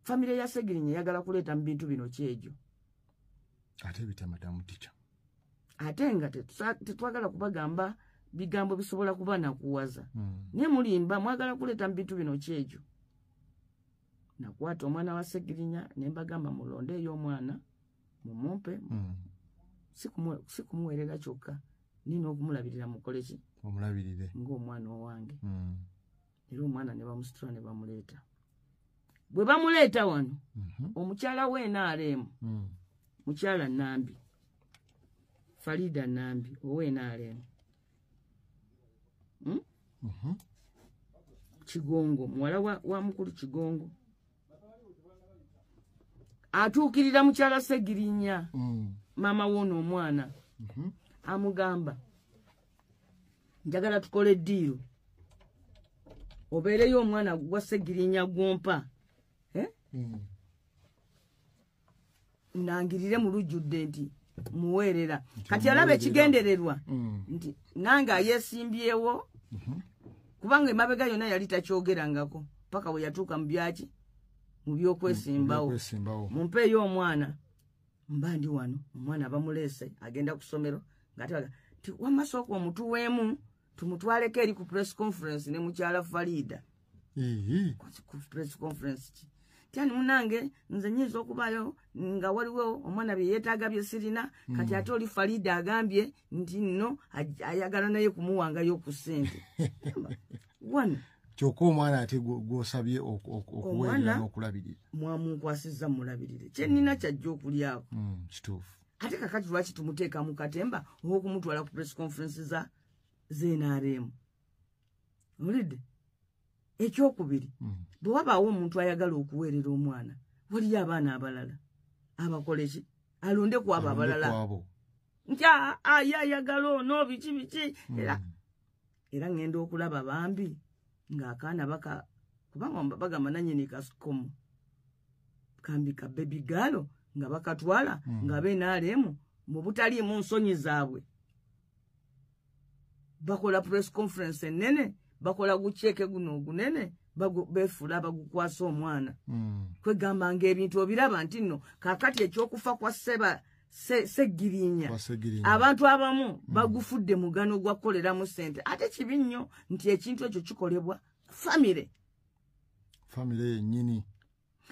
family ya Segirinya yagala kuleta mbintu bino kyejo ate bita madamu teacher ate nga tetwagala kubagamba bigambo bisobola kuba na kuwaza ne mulimba mwagala kuleta mbintu bino kyejo nakwata omwana wa Segirinya ne mbagamba mulonde eyo omwana mumumpe sikumuwerera kyokka nino okumulabirira mukoleki omulabirire ng'omwana owange era omwana ne bamusitula ne bamuleeta bwe bamuleeta wano omukyala w'NRM mukyala Nambi Farida Nambi ow'NRM Kigongo muwala wa mukulu Kigongo atuukirira mukyala Segirinya mama wono omwana amugamba njagala tukole deal obeereyo omwana wa Segirinya gwompa nangirire mu lujjudde nti muweerera kati alaba ekigendererwa nti nange ayeesimbyewo kubanga emabega yonna yali takyogerangako paka bwe yatuuka mu byaki mu byokwesimbawo mumpeeyo omwana mba ndi wano omwana bamuleese agenda ku ssomero ng'ate ti wamasooka omutuweemu tumutwaleko eri ku press conference ne mukyala Farida ku press conference tyani munange nze nyiza okubayo nga waliwo omwana bye yeetaaga bye sirina kati ate oli Farida agambye nti nno ayagala naye kumuwangayo ku ssente wano kyokka omwana ate gw'osabye okuweerera n'okulabirira mwamunkwasizza mulabirire kyenina kyajja okulyako kituufu ate kakati lwaki tumuteeka mu katemba olw'okumutwala ku press conference za NRM olidde ekyokubiri bwe wabaawo omuntu ayagala okuweerera omwana waliyo abaana abalala abakoleki alonde ku abo abalala nti ayagala ono biki era ngenda okulaba bambi ng'akaana kubanga bagamba nanyini kasikomo kambi ka baby girl nga bakatwala nga NRM mu butaliimu nsonyi zaabwe bakola press conference enene bakola gukyeke guno ogunene beefula bagukwasa omwana kwegamba ng'ebintu obiraba nti nno kakati ekyokufa kwa Segirinya abantu abamu bagufudde mugano gwa kukoleramu ssente ate kibi nnyo nti ekintu ekyo kikolebwa famire yennyini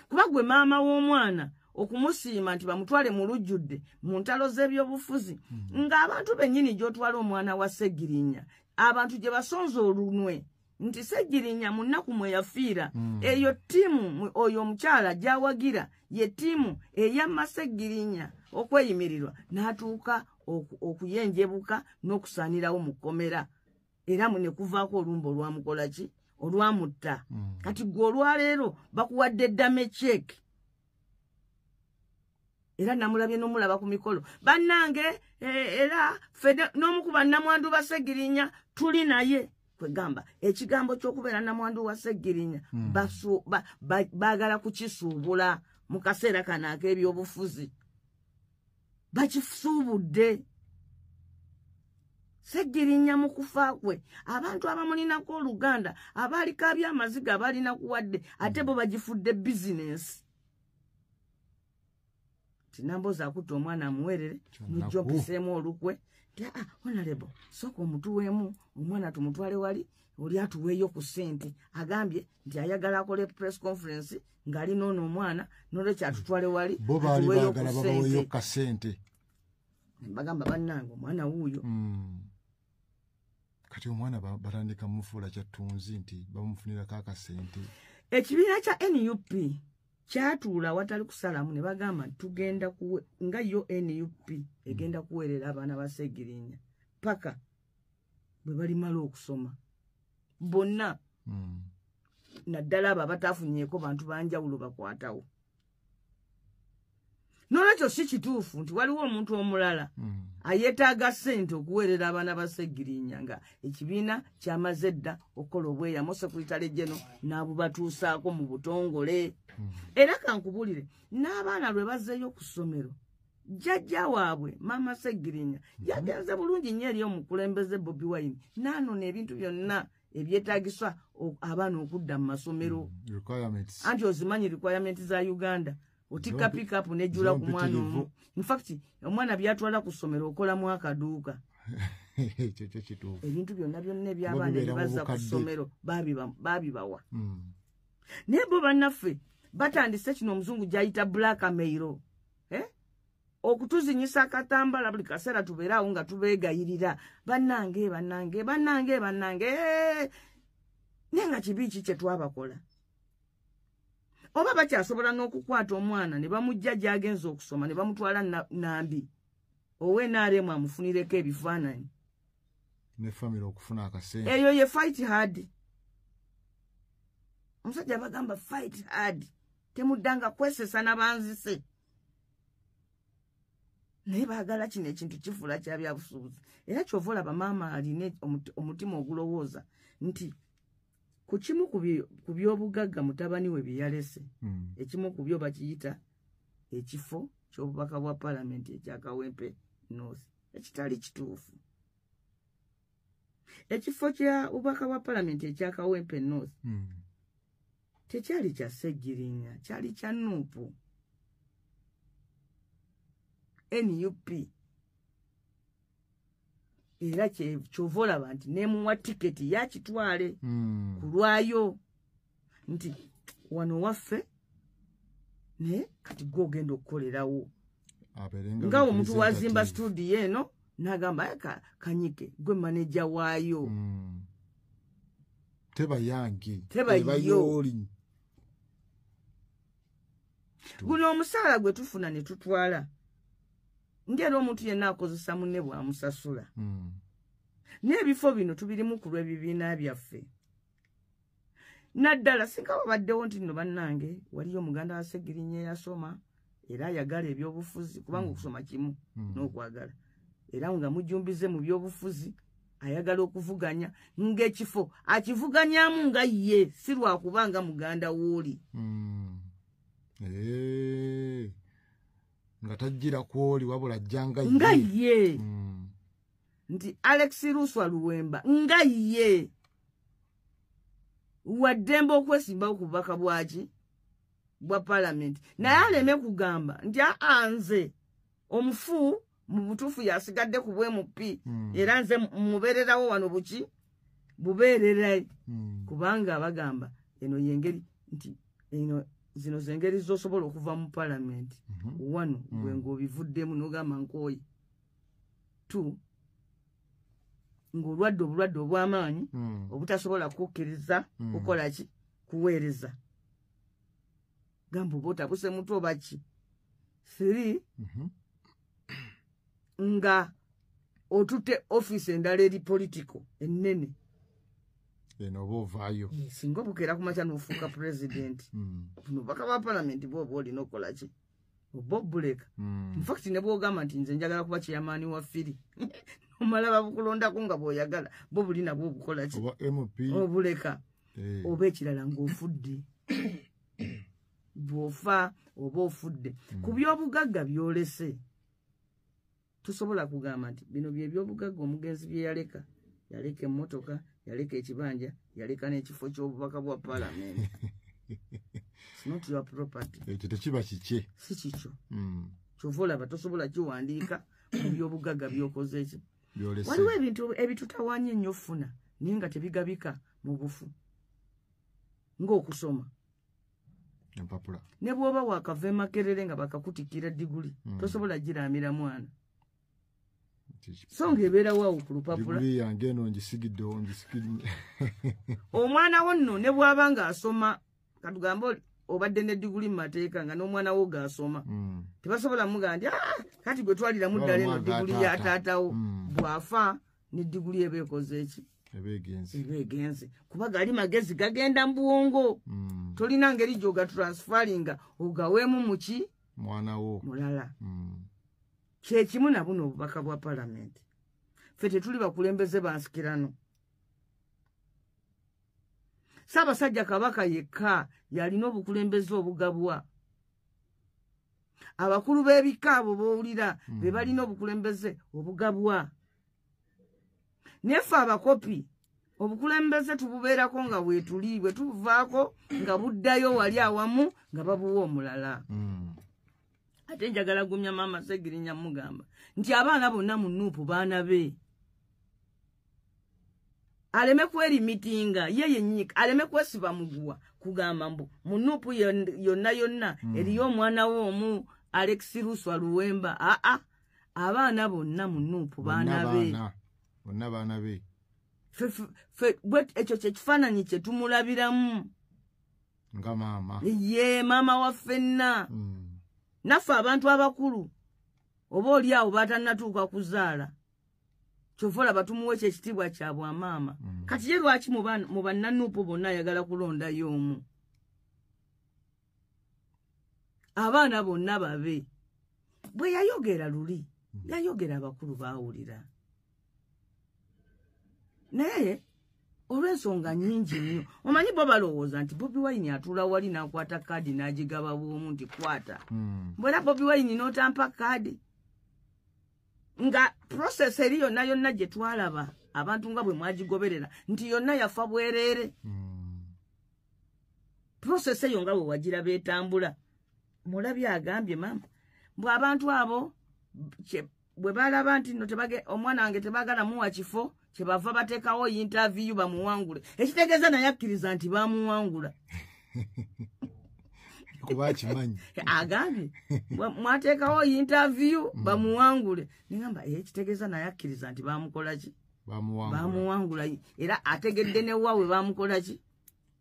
kuba gwe maama w'omwana okumusiima nti bamutwale mu lujjudde mu ntalo z'ebyobufuzi ng'abantu bennyini gy'otwala omwana wa Segirinya abantu gye basonza olunwe nti Segirinya mu nnaku mwe yafiira eyo ttiimu oyo omukyala gy'awagira ye ttiimu eyamma Segirinya okweyimirirwa n'atuuka okuyenjebuka n'okusaanirawo mu kkomera era ne kuvaako olumba olwamukola ki olwamutta kati gwe olwaleero bakuwadde eddamu ekyeke era namulabye n'omulaba ku mikolo bannange era n'omu ku bannamwandu ba Segirinya tuli naye kwegamba ekigambo ky'okubeera namwandu wa Segirinya baagala kukisuubula mu kaseera kano ak'ebyobufuzi bakisuubudde Segirinya mu kufa kwe abantu abamulinako oluganda abaaliko abyamaziga abalina kuwadde ate bo bagifudde bizinesi tinamboza akutta omwana amuweerere nijjo mpiseemu olukwe honorable sooka omutuweemu omwana tumutwale wali oli atuweeyo ku ssente agambye nti ayagala akole press conference ng'alina ono omwana n'olwekyo atutwale wali atuweeyo ku ssente bagamba bannange omwana wuuyo kati omwana batandika mufuula kyattunzi nti bamufunirako akasente ekibiina kya NUP kyatuula awatali kusalamu ne bagamba tugenda nga yo NUP egenda kuweerera abaana ba Segirinya paka bwe balimala okusoma bonna naddala abo abataafunyeeko bantu banjawulo bakwatawo n'olwekyo si kituufu nti waliwo omuntu omulala ayeetaaga ssente okuweerera abaana ba Segirinya nga ekibiina kyamaze dda okukola obweyamo Secretary General n'abubatuusaako mu butongole era kankubulire n'abaana lwe bazzeeyo ku ssomero jjajja waabwe maama Segirinya yagenze bulungi nnyo eri omukulembeze Bobi Wine n'anona ebintu byonna ebyetaagiswa abaana okudda mu masomero requirements anti ozimanyi requirements za Uganda otika pick up nejula ku mwana omu in fact omwana byatwala ku ssomero okola mu akaduuka ekyo kituufu ebintu byonna ebyabaana ebibaza ku ssomero babibawa naye bo bannaffe batandise kino omuzungu gyayita blackmail okutuzinyisa akatambala buli kaseera tubeerawo nga tubeegayirira bannange naye nga kibi ki kye twabakola oba bakyasobola n'okukwata omwana ne bamujja gy'agenza okusoma ne bamutwala nambi owenaaremu amufunireko ebifaananyi ne family okufuna akasente eyo ye fight hard omusajja bagamba fight hard temuddanga kwesesa n'abanzise naye baagala kino ekintu kifuula kya byabusuubuzi era kyova olaba maama alina omutima ogulowooza nti ku kimu ku by'obugagga mutabani we bye yalese ekimu ku byo bakiyita ekifo ky'obubaka bwa palamenti ekya Kawempe North ekitali kituufu ekifo kya bubaka bwa palamenti ekya Kawempe North tekyali kya Sseggirinya kyali kya Nuupu NUP era kyova olaba nti nemuwa tiketi yakitwale ku lwayo nti wano waffe ne kati gwogenda okukolerawo nga omuntu wazimba studio eno n'agamba kanyike gwe maneja waayo tebayo guno omusaala gwe tufuna ne tutwala ngera omuntu yenna akozesa munne bw'amusasula n'ebifo bino tubirimu ku lw'ebibiina byaffe naddala singa babaddewo nti nno bannange waliyo omuganda wa Sseggirinya eyasoma era ayagala ebyobufuzi kubanga okusoma kimu n'okwagala era nga mujumbize mu byobufuzi ayagala okuvuganya ng'ekifo akivuganyamu nga ye si lwakubanga muganda w'oli nga tajjira kwoli wabula jjanga nga ye nti Alex Luswa Luwemba nga ye waddembe okwesimbawo ku bubaka bwaki bwa palamenti naye aleme kugamba nti anze omufu mu butuufu yasigadde ku bwemupi era nze mubeererawo wano buki bubeerera kubanga abagamba eno yengeri nti eno zino zengeri zosobola okuva mu palamenti wano gwe ng'obivuddemu n'ogamba nkooye ng'obulwadde obw'amaanyi obutasobola kukkiriza kukola ki kuweereza gamba oba otabuse muto oba ki 3 nga otute ofiisi endala eri politiko ennene eno oba ovaayo singa obukeera kumakya n'ofuuka pulezidenti buno baka ba palamenti bwoba olina okukola ki oba obuleka infact ne bwogamba nti nze njagala kuba kyeyamaani wa firi omala babukulondako nga bw'oyagala bo buli nabwo obukola ki obuleka oba ekirala ng'ofudde bw'ofa oba ofudde ku by'obugagga by'olese tusobola kugamba nti bino bye by'obugagga omugenzi bye yaleka emmotoka yaleka ekibanja yaleka n'ekifo ky'obubaka bwa palamenti it's not your property ekyo tekiba kikye si kikyo kyova olaba tosobola kiwandiika mu by'obugagga by'okoze eki waliwo ebintu ebitutawaanya ennyo ofuna naye nga tebigabika mu bufu ng'okusoma empapula ne bw'oba wakava emakerere nga bakakutikira diguli tosobola giraamira mwana so ng'ebeerawo awo ku lupapula yange eno ngisigidde omwana wo nno ne bw'aba ng'asoma katugambe obadde ne diguli mu mateeka nga n'omwana wo g'asoma tebasobola mugamba nti kati gwe twaliramu ddala eno diguli ya taatawo bw'afa ne diguli eba ekoze eki eba egenze kuba gali magezi gagenda mu bwongo tolina ngeri gy'ogatransfaringa ogaweemu muki mwana wo mulala kyekimu na buno obubaka bwa palamenti ffe tetuli bakulembeze bansikirano Ssaabasajja Kabaka yekka yalina obukulembeze obugabwa abakulu b'ebika abo b'owulira be balina obukulembeze obugabwa neffe abakopi obukulembeze tububeerako nga bwetuli bwe tubuvaako nga buddayo wali awamu nga babuwa omulala. Ate njagala gumya Maama Segirinya mugamba nti abaana bonna mu Nuupu baana be. Aleme kwerimitinga ye nnyika, aleme kwesiba muguwa kugamba mbu mu Nuupu yonna eriyo omwana we omu Alex Ruswa Luwemba. Abaana bonna mu Nuupu baana be. Bonna baana be. Ekyo kyekifaananyi kye tumulabiramu nga maama. Ye maama waffenna. Naffe abantu abakulu oba oli awo batannatuuka kuzaala kyova olaba tumuwa ekyo ekitiibwa kya bwamaama. Kati ye lwaki mu bannanuupu bonna ayagala kulondayo omu? Abaana bonna babe. Bwe yayogera luli yayogera abakulu baawulira. Naye olw'ensonga nnyingi nnyo omanyi bo balowooza nti Bobi Wine atuula wali n'akwata kaadi n'agigaba bw'omu nti kwata. Bwera Bobi Wine n'otampa kaadi nga process eri yonna gye twalaba abantu nga bwe mwagigoberera nti yonna yafa bwereere. Process eyo nga bwe wagiraba etambula. Mulabye agambye maama bwe abantu abo bwe balaba nti omwana wange tebagala muwa kifo kyebava bateekawo interview bamuwangule. Ekitegeeza naye akkiriza nti bamuwangula. Kuba akimanyi. Agambye mwateekawo interview bamuwangule. Ningamba ekitegeeza naye akkiriza nti bamukola ki? Bamuwangula. Era ategedde ne wawe bamukola ki?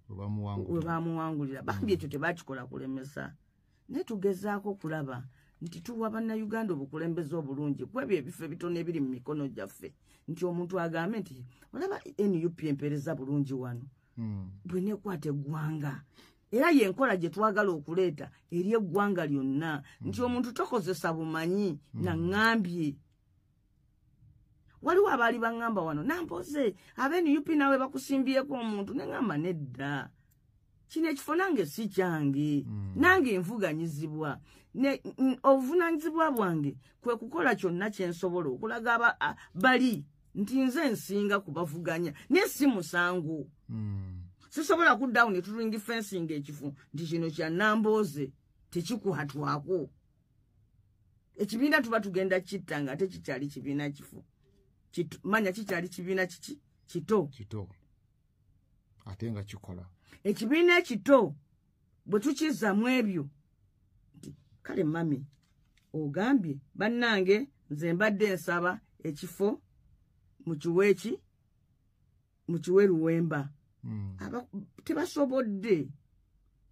Bamuwangulira. Bambi ekyo tebakikola kulemesa. Naye tugezaako okulaba nti tuwa bannayuganda obukulembeze obulungi kwebyo ebifo ebitono ebiri mu mikono gyaffe. Nti omuntu agambe nti olaba NUP empereza bulungi wano. Bwe nekwata eggwanga. Era yenkola gye twagala okuleeta eri eggwanga lyonna. Nti omuntu tokozesa bumanyi na ngambye. Waliwo abaali baŋŋamba wano nampoze NUP nawe bakusimbyeko omuntu ne ŋŋamba nedda. Kino ekifo nange si kyange. Nange nvuganyizibwa. Obuvunaanyizibwa bwange kwe kukola kyonna kye nsobola okulaga bali nti nze nsinga kubavuganya naye si musango. Sisobola kuddawo ne tulingi fencing ekifo nti kino kya Nambooze tekikwatwako. Ekibiina tuba tugenda kitta nga ate kikyali kibiina kifo. Manya kikyali kibiina kiki? Kito. Ate nga kikola. Ekibiina ekito bwe tukizzamu ebyo kale mami ogambye bannange nze mbadde nsaba ekifo mu kiwe Luwemba. Tebasobodde.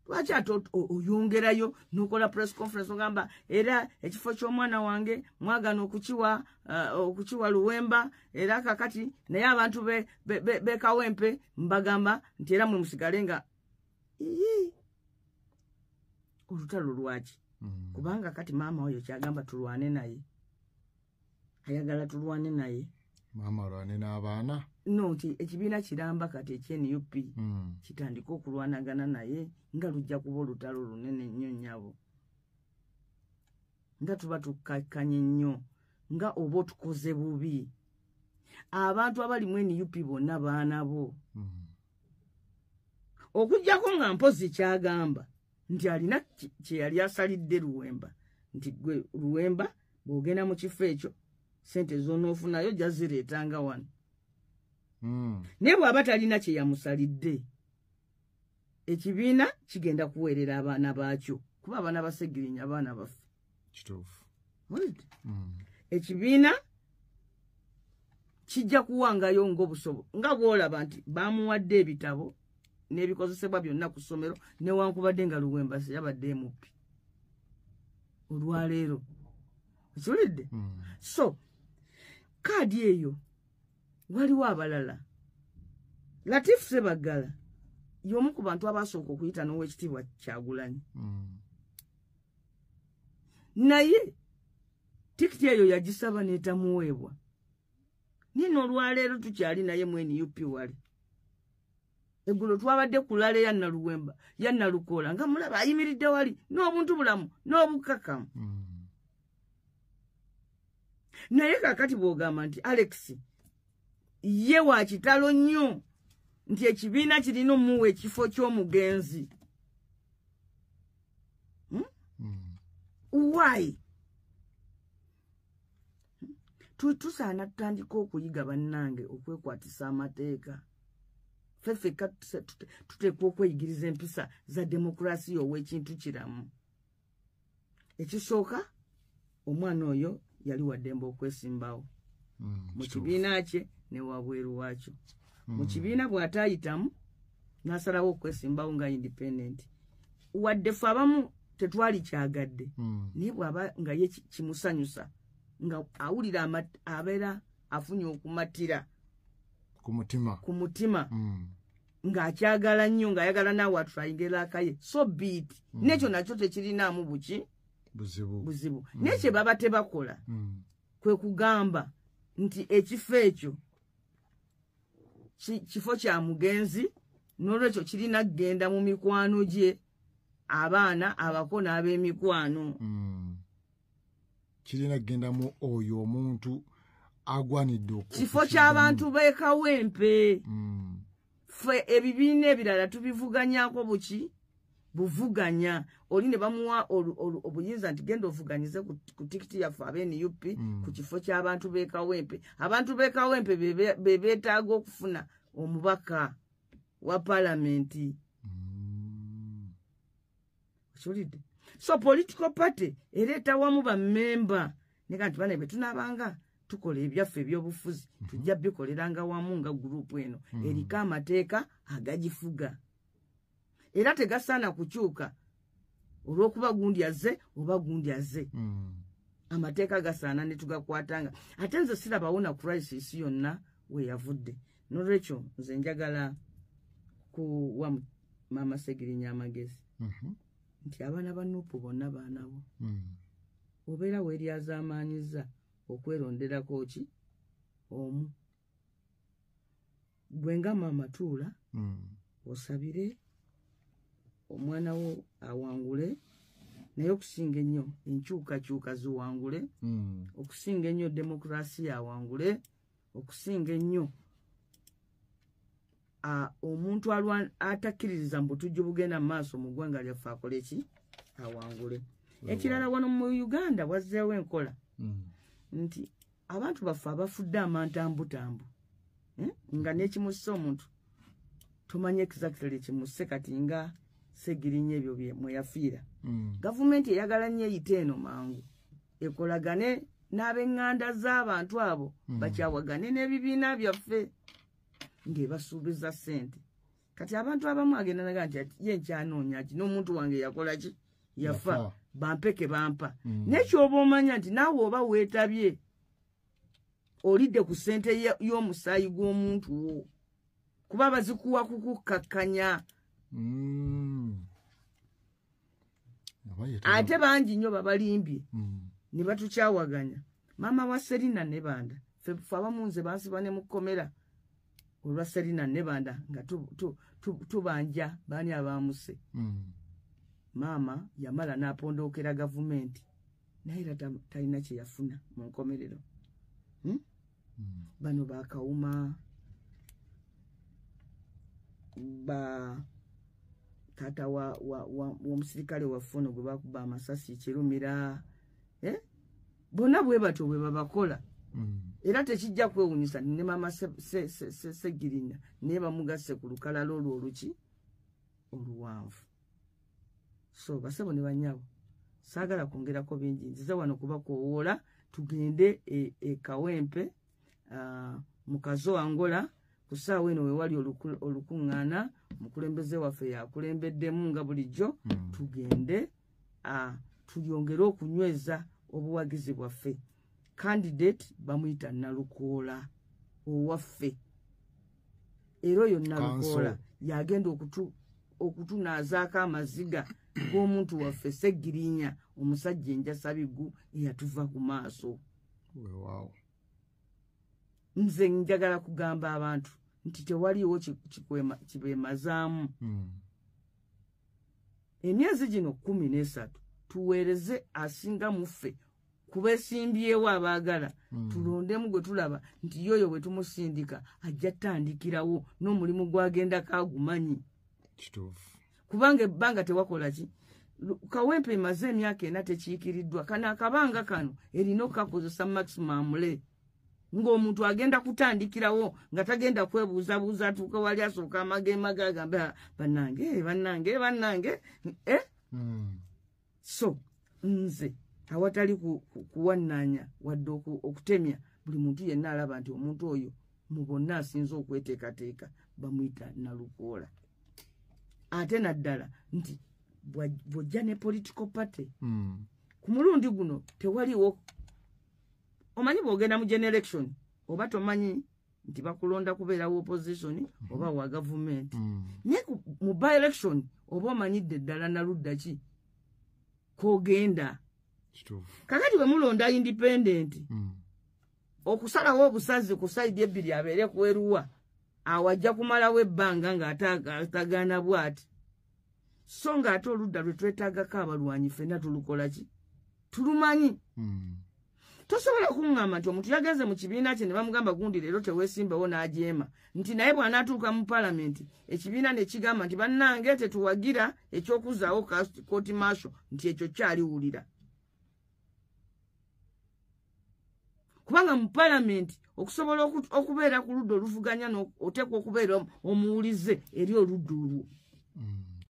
Lwaki ate oyongerayo n'okola press conference ogamba era ekifo ky'omwana wange mwagana okukiwa Luwemba era kakati naye abantu Kawempe mbagamba nti era mwe musigale nga olutalo lwaki? Kubanga kati maama oyo kyagamba tulwane naye. Ayagala tulwane naye. Maama alwane n'abaana? No, nti ekibiina kiramba kati ekye-NUP kitandika okulwanagana naye nga lujja kuba olutalo lunene nnyo nnyabo. Nga tuba tukkakanye nnyo nga oba tukoze bubi. Abantu abali mu NUP bonna baana bo. Okujjako nga mpozi kyagamba nti alina kye yali asalidde Luwemba nti gwe Luwemba bw'ogenda mu kifo ekyo sente z'onoofunayo jazireetanga wano. Naye bw'aba talina kye yamusalidde ekibiina kigenda kuweerera abaana baakyo kuba abaana ba Segirinya abaana baffe. Kituufu. Ekibiina kijja kuwangayo ng'obusobo nga bw'olaba nti bamuwadde ebitabo n'ebikozesebwa byonna ku ssomero newankubadde nga Luwemba yabadde muppi olwaleero. Okiwulidde? So kaadi eyo waliwo abalala. Latif Ssebaggala y'omu ku bantu abasooka okuyita n'Oweekitiibwa Kyagulanyi. Naye tikiti eyo yagisaba n'etamuweebwa. Nino olwaleero tukyali naye mu NUP wali. Eggulo twabadde kulale ya Naluwemba, ya Nalukoola nga mulaba ayimiridde wali n'obuntu bulamu n'obukakamu. Naye kakati bw'ogamba nti Alex ye wa kitalo nnyo nti ekibiina kirina omuwa ekifo ky'omugenzi. Why? Tusaana tutandika okuyiga bannange okwekwatisa amateeka. Fefeka tuteekwa okweyigiriza empisa za demokrasi ow'ekintu kiramu. Ekisooka omwana oyo yali wa ddembe okwesimbawo mu kibiina kye ne wabweru waakyo. Mu kibiina bw'ataayitamu n'asalawo okwesimbawo nga independent. Wadde ffe abamu tetwali kyagadde naye bw'aba nga ye kimusanyusa nga awulira abeera afunye okumatira ku mutima ng'akyagala nnyo ng'ayagala naawe atulayingera akaye so beat n'ekyo nakyo tekirinaamu buzibu naye kye baba tebakola kwe kugamba nti ekifo ekyo kifo kya mugenzi n'olwekyo kirina kgenda mu mikwano gye abaana abako n'ab'emikwano kirina kgenda mu oyo omuntu agwanidde kifo ky'abantu beekawempe ffe ebibiina ebirala tubivuganyako buvuganya oli ne bamuwa obuyinza nti genda ovuganyize ku tikiti yaffe ab'NUP ku kifo ky'abantu beekawempe. Abantu beekawempe be beetaaga okufuna omubaka wa palamenti. Okiwulidde? So political party ereeta wamu bammemba neka nti bane bwe tunaabanga tukola ebyaffe ebyobufuzi tujja bikoleranga wamu nga gurupu eno eriko amateeka agagifuga. Era tegasaana kukyuka olw'okuba gundi azze oba gundi azze. Amateeka gasaana ne tugakwatanga. Ate nze sirabawo na crisis yonna we yavudde. N'olwekyo nze njagala kuwa Maama Ssegirinya amagezi nti abaana ba Nuupu bonna baana bo. Obeera weeryazaamaanyiza okweronderako ki omu. Gwe nga maama tuula osabire omwana wo awangule naye okusinga ennyo enkyukakyuka ziwangule okusinga ennyo demokrasiya awangule okusinga ennyo omuntu atakkiririza mbu tujja bugenda mu maaso mu ggwanga lyaffe akole ki awangule. Ekirala wano mu Uganda wazzeewo enkola nti abantu baffe abafudde amantambutambu nga n'ekimusse omuntu tumanye exactly kimusse kati nga Ssegirinya ebyo mwe yafiira. Gavumenti eyagala nnyo eyite eno mangu ekolagane n'ab'eŋŋanda z'abantu abo bakyawagane n'ebibiina byaffe ng'ebasuubiza ssente. Kati abantu abamu agenda naga nti ye nkyanoonya ki n'omuntu wange yakola ki yafa bampeke bampa. N'ekyoba omanya nti naawe oba weetabye olidde ku ssente y'omusaayi gw'omuntu wo kuba bazikuwa kukukkakkanya. Ate bangi nnyo babalimbye ne batukyawaganya. Maama wa Serina Nebanda ffe abamu nze bansiba ne mu kkomera olwa Serina Nebanda nga tubanja baani abaamuse. Maama yamala n'apondookera gavumenti naye era talina kye yafuna mu nkomerero. Bano baakawuma taata w'omusirikale waffe ono gwe bakuba amasasi Kirumira bonna bwe batyo bwe babakola. Era tekijja kwewunyisa ne Maama Ssegirinya naye bamugasse ku lukalala olwo oluwanvu. So basebo ne bannyabo saagala kwongerako bingi nzize wano kubakoowoola tugende e Kawempe mu Kazo Angola ku ssaawa eno we wali olukuŋŋaana omukulembeze waffe yakulembeddemu nga bulijjo tugende tuyongere okunyweza obuwagizi bwaffe. Candidate bamuyita Nalukoola owaffe era oyo Nalukoola yagenda okutunaazaako amaziga g'omuntu waffe Ssegirinya omusajja enjasabiggu eyatuva ku maaso. Nze njagala kugamba abantu nti tewaliwo kibeemazaamu. Emyezi gino 13 tuweereze asinga mu ffe kubesimbyewo abaagala tulondemu gwe tulaba nti yoyo bwe tumusindika ajja tandikirawo n'omulimu gwagenda kagumanyi kituufu kubanga ebbanga tewakola ki Kawempe emaze emyaka 4 tekiikiriddwa kana akabanga kano erina okukakozesa maximum le ng'omuntu agenda kutandikirawo nga tagenda kwebuuzabuuza atuuka wali asooka amagema gagamba bannange so nze awatali kuwannanya wadde okutemya buli muntu yenna alaba nti omuntu oyo mu bonna asinze okweteekateeka bamuyita Nalukoola ate naddala nti bw'ojja ne political party ku mulundi guno tewaliwo omanyi bw'ogenda mu generation oba tomanyi nti bakulonda kubeerawo opposition oba wa government naye mu by election oba omanyidde ddala naludda ki kogenda kakati bwe mulonda independent okusalawo obusazi ku side ebbiri abeere kweruwa awajja kumalawo ebbanga ng'atagaana bw'ati so ng'ate oludda lwe twetaagako abalwanyi ffenna tulukola ki tulumanyi tosobola kuŋŋamba nti omuntu yagenze mu kibiina kye ne bamugamba gundi leero teweesimbawo n'ajeema nti naye bw'anaatuuka mu palamenti ekibiina ne kigamba nti bannange tetuwagira eky'okuzaawo kooti maasho nti ekyo kyaliwulira kubanga mu palamenti okusobola okubeera ku ludda oluvuganya oteekwa okubeera omuwulize eri oludda olwo